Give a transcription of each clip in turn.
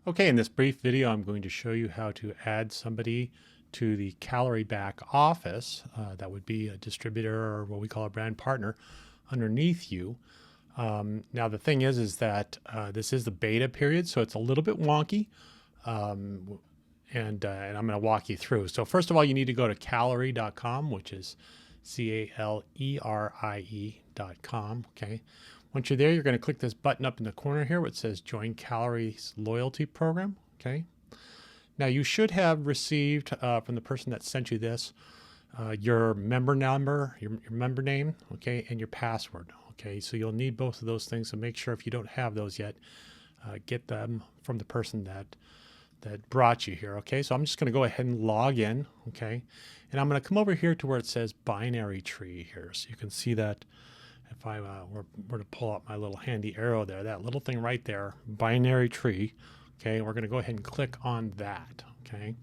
Okay, in this brief video, I'm going to show you how to add somebody to the Calerie back office. That would be a distributor or what we call a brand partner underneath you. Now, the thing is that this is the beta period, so it's a little bit wonky. And I'm going to walk you through. So first of all, you need to go to calerie.com, which is Calerie.com. Okay. Once you're there, you're going to click this button up in the corner here, which says Join Calerie's Loyalty Program. Okay. Now you should have received from the person that sent you this your member number, your member name, okay, and your password. Okay. So you'll need both of those things. So make sure if you don't have those yet, get them from the person that brought you here. Okay, so I'm just going to go ahead and log in. Okay, and I'm going to come over here to where it says binary tree here, so you can see that if I were to pull up my little handy arrow there, that little thing right there, binary tree. Okay, we're going to go ahead and click on that. Okay,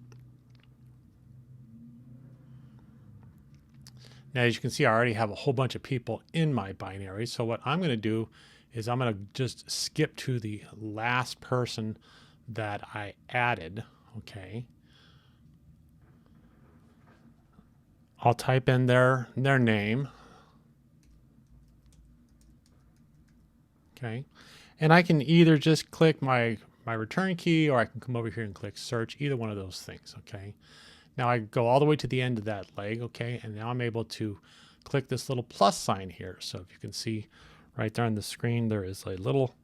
now as you can see, I already have a whole bunch of people in my binary. So what I'm going to do is I'm going to just skip to the last person that I added. Okay, I'll type in their name. Okay, and I can either just click my return key, or I can come over here and click search, either one of those things. Okay, now I go all the way to the end of that leg. Okay, and now I'm able to click this little plus sign here. So if you can see right there on the screen, there is a little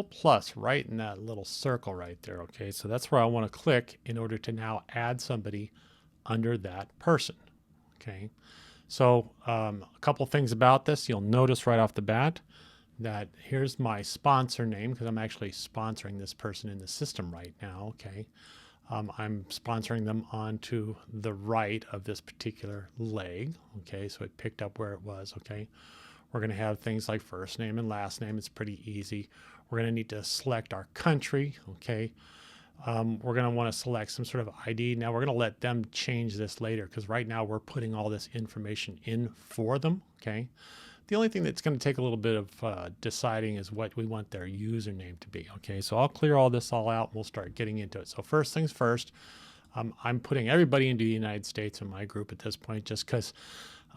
plus right in that little circle right there. Okay, so that's where I want to click in order to now add somebody under that person. Okay, so a couple things about this. You'll notice right off the bat that here's my sponsor name, because I'm actually sponsoring this person in the system right now. Okay, I'm sponsoring them onto the right of this particular leg. Okay, so it picked up where it was. Okay, we're going to have things like first name and last name. It's pretty easy. We're going to need to select our country. Okay, we're going to want to select some sort of ID. Now we're going to let them change this later, because right now we're putting all this information in for them. Okay, the only thing that's going to take a little bit of deciding is what we want their username to be. Okay, so I'll clear all this all out and we'll start getting into it. So first things first, I'm putting everybody into the United States in my group at this point, just because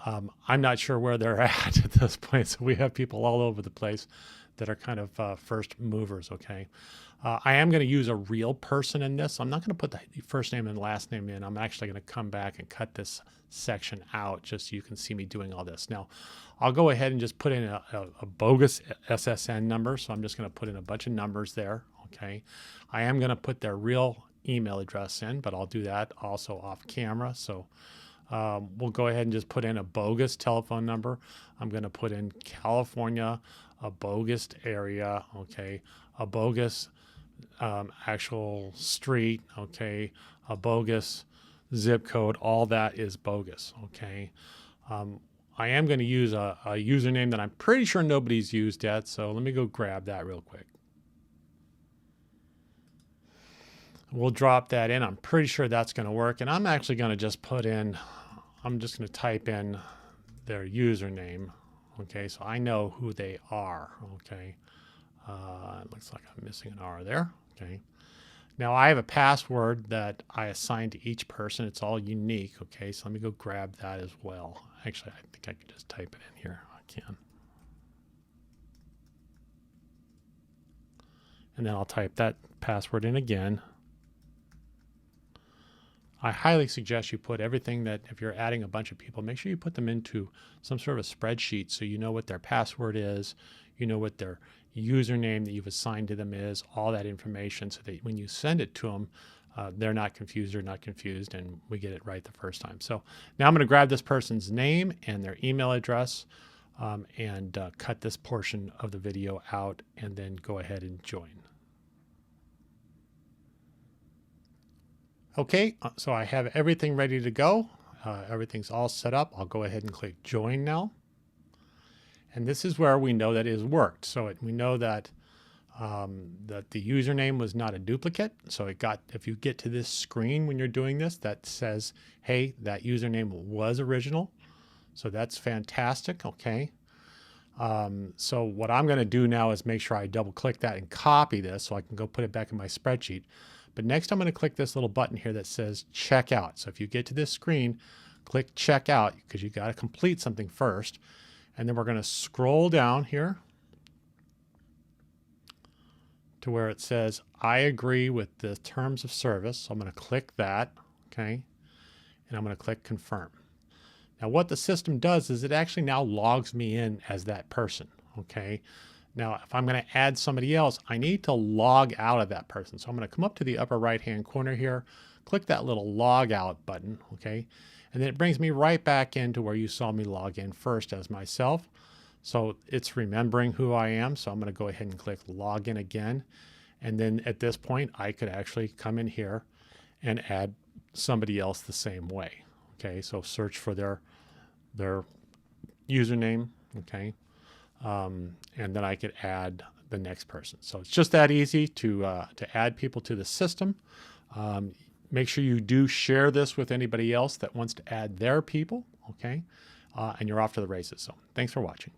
I'm not sure where they're at this point. So we have people all over the place that are kind of first movers. Okay, I am going to use a real person in this. I'm not going to put the first name and last name in. I'm actually going to come back and cut this section out just so you can see me doing all this. Now, I'll go ahead and just put in a bogus SSN number. So I'm just going to put in a bunch of numbers there. Okay, I am going to put their real email address in, but I'll do that also off camera. So we'll go ahead and just put in a bogus telephone number. I'm going to put in California, a bogus area, okay, a bogus actual street, okay, a bogus zip code. All that is bogus. Okay, I am going to use a username that I'm pretty sure nobody's used yet, so let me go grab that real quick. We'll drop that in. I'm pretty sure that's going to work, and I'm actually going to just put in, I'm just going to type in their username. Okay, so I know who they are. Okay, it looks like I'm missing an R there. Okay, now I have a password that I assign to each person. It's all unique. Okay, so let me go grab that as well. Actually, I think I can just type it in here. I can. And then I'll type that password in again. I highly suggest you put everything that, if you're adding a bunch of people, make sure you put them into some sort of a spreadsheet so you know what their password is, you know what their username that you've assigned to them is, all that information, so that when you send it to them, they're not confused or not confused, and we get it right the first time. So now I'm going to grab this person's name and their email address and cut this portion of the video out and then go ahead and join. Okay, so I have everything ready to go. Everything's all set up. I'll go ahead and click join now. And this is where we know that it has worked. So we know that that the username was not a duplicate. So if you get to this screen when you're doing this, that says, hey, that username was original. So that's fantastic. Okay. So what I'm going to do now is make sure I double click that and copy this so I can go put it back in my spreadsheet. But next I'm going to click this little button here that says checkout. So if you get to this screen, click checkout because you got to complete something first. And then we're going to scroll down here to where it says, I agree with the terms of service. So I'm going to click that, okay? And I'm going to click confirm. Now what the system does is it actually now logs me in as that person, okay? Now if I'm going to add somebody else, I need to log out of that person. So I'm going to come up to the upper right-hand corner here, click that little log out button, okay? And then it brings me right back into where you saw me log in first as myself. So it's remembering who I am. So I'm going to go ahead and click login again. And then at this point, I could actually come in here and add somebody else the same way. Okay, so search for their username. Okay, and then I could add the next person. So it's just that easy to add people to the system. Make sure you do share this with anybody else that wants to add their people. Okay, and you're off to the races. So thanks for watching.